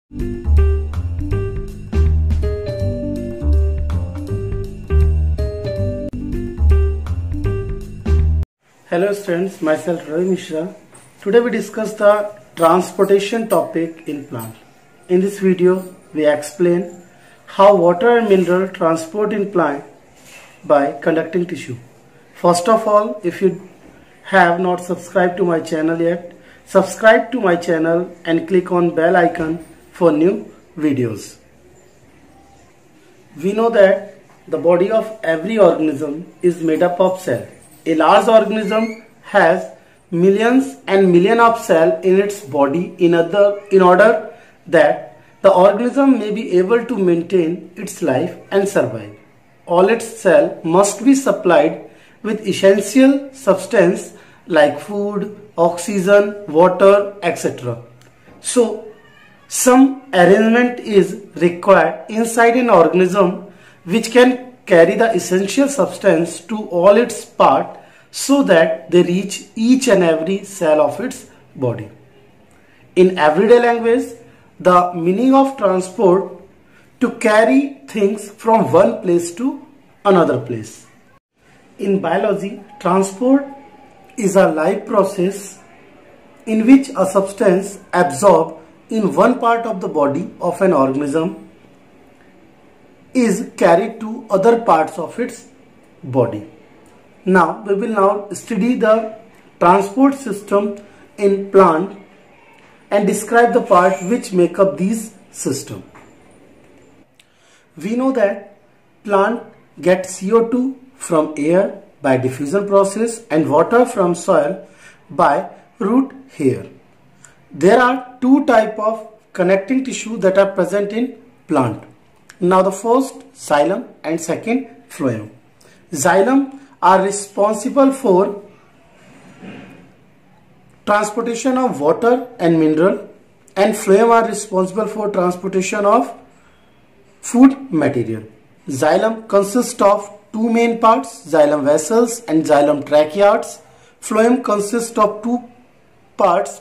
Hello students, myself Ravi Mishra. Today we discuss the transportation topic in plant. In this video we explain how water and mineral transport in plant by conducting tissue. First of all, if you have not subscribed to my channel yet, subscribe to my channel and click on bell icon for new videos. We know that the body of every organism is made up of cells. A large organism has millions and millions of cells in its body in order that the organism may be able to maintain its life and survive. All its cells must be supplied with essential substance like food, oxygen, water, etc. So, some arrangement is required inside an organism which can carry the essential substance to all its parts so that they reach each and every cell of its body. In everyday language, the meaning of transport to carry things from one place to another place. In biology, transport is a life process in which a substance absorbed in one part of the body of an organism is carried to other parts of its body. Now we will study the transport system in plant and describe the parts which make up these system. We know that plant get CO2 from air by diffusion process and water from soil by root hair. There are two types of connecting tissue that are present in plant. Now the first xylem and second phloem. Xylem are responsible for transportation of water and mineral, and phloem are responsible for transportation of food material. Xylem consists of two main parts, xylem vessels and xylem tracheids. Phloem consists of two parts,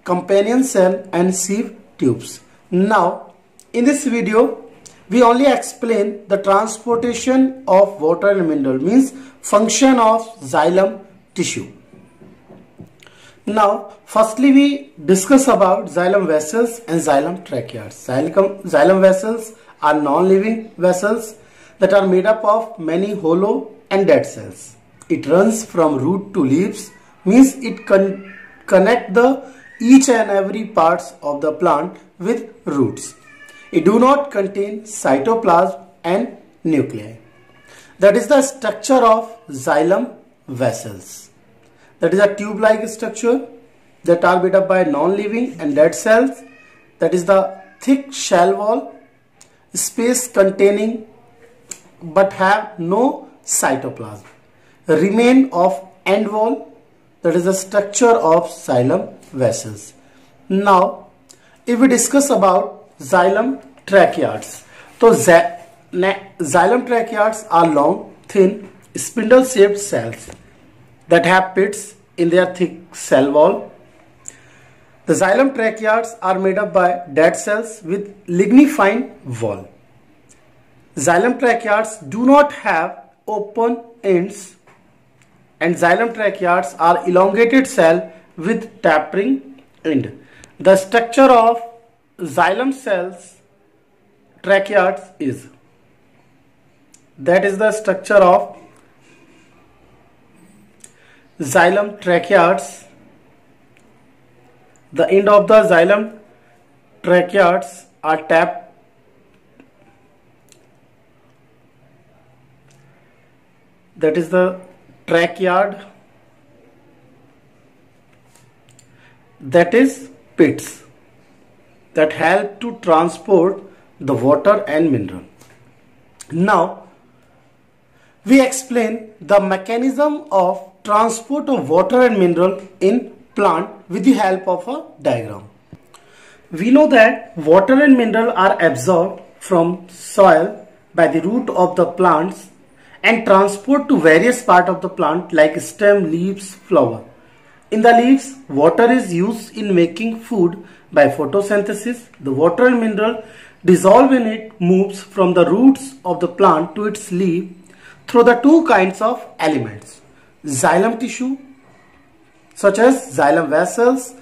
companion cell and sieve tubes. Now in this video we only explain the transportation of water and mineral, means function of xylem tissue. Now firstly we discuss about xylem vessels and xylem tracheids. Xylem vessels are non-living vessels that are made up of many hollow and dead cells. It runs from root to leaves, means it connect the each and every parts of the plant with roots. It do not contain cytoplasm and nuclei. That is the structure of xylem vessels. That is a tube-like structure that are made up by non-living and dead cells. That is the thick shell wall, space containing but have no cytoplasm. Remain of end wall, that is the structure of xylem vessels. Now if we discuss about xylem tracheids. So xylem tracheids are long, thin, spindle-shaped cells that have pits in their thick cell wall. The xylem tracheids are made up by dead cells with lignified wall. Xylem tracheids do not have open ends, and xylem tracheids are elongated cell with tapering end. The structure of xylem cells tracheids is, that is the structure of xylem tracheids. The end of the xylem tracheids are tapped. That is the tracheid, that is pits that help to transport the water and mineral. Now we explain the mechanism of transport of water and mineral in plant with the help of a diagram. We know that water and mineral are absorbed from soil by the root of the plants and transport to various parts of the plant like stem, leaves, flower. In the leaves, water is used in making food by photosynthesis. The water and mineral dissolved in it moves from the roots of the plant to its leaf through the two kinds of elements, xylem tissue such as xylem vessels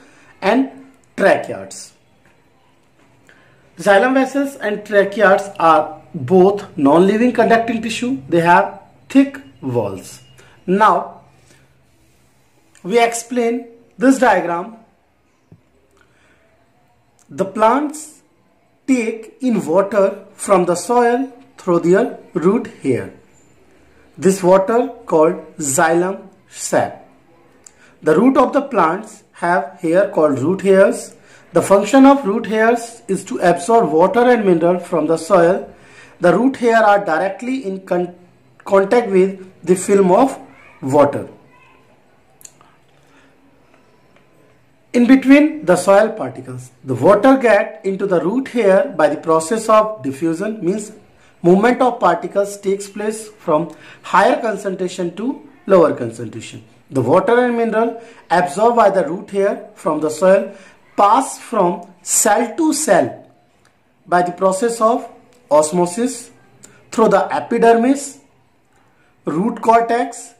and tracheids. Xylem vessels and tracheids are both non-living conducting tissue. They have thick walls. Now we explain this diagram. The plants take in water from the soil through their root hair. This water called xylem sap. The root of the plants have hair called root hairs. The function of root hairs is to absorb water and mineral from the soil. The root hair are directly in contact with the film of water in between the soil particles. The water gets into the root hair by the process of diffusion, means movement of particles takes place from higher concentration to lower concentration. The water and mineral absorbed by the root hair from the soil pass from cell to cell by the process of osmosis through the epidermis, root cortex,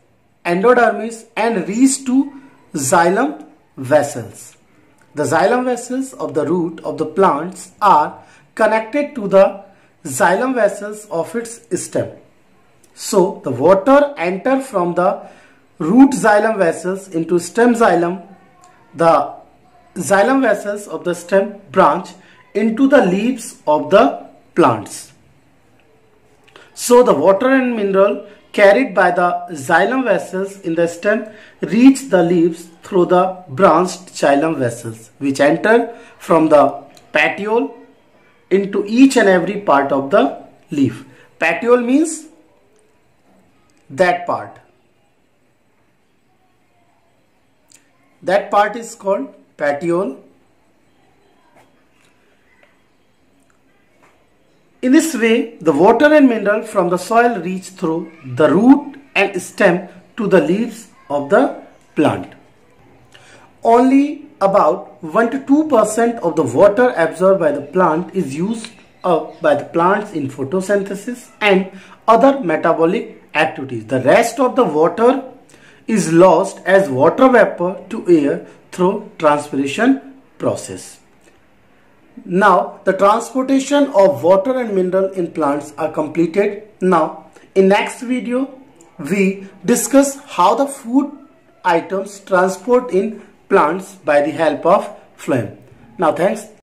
endodermis, and reach to xylem vessels. The xylem vessels of the root of the plants are connected to the xylem vessels of its stem. So the water enters from the root xylem vessels into stem xylem. The xylem vessels of the stem branch into the leaves of the plants. So the water and mineral carried by the xylem vessels in the stem reach the leaves through the branched xylem vessels, which enter from the petiole into each and every part of the leaf. Petiole means that part. That part is called petiole. In this way, the water and mineral from the soil reach through the root and stem to the leaves of the plant. Only about 1 to 2% of the water absorbed by the plant is used up by the plants in photosynthesis and other metabolic activities. The rest of the water is lost as water vapor to air through transpiration process. Now the transportation of water and mineral in plants are completed. Now in next video we discuss how the food items transport in plants by the help of phloem. Now thanks.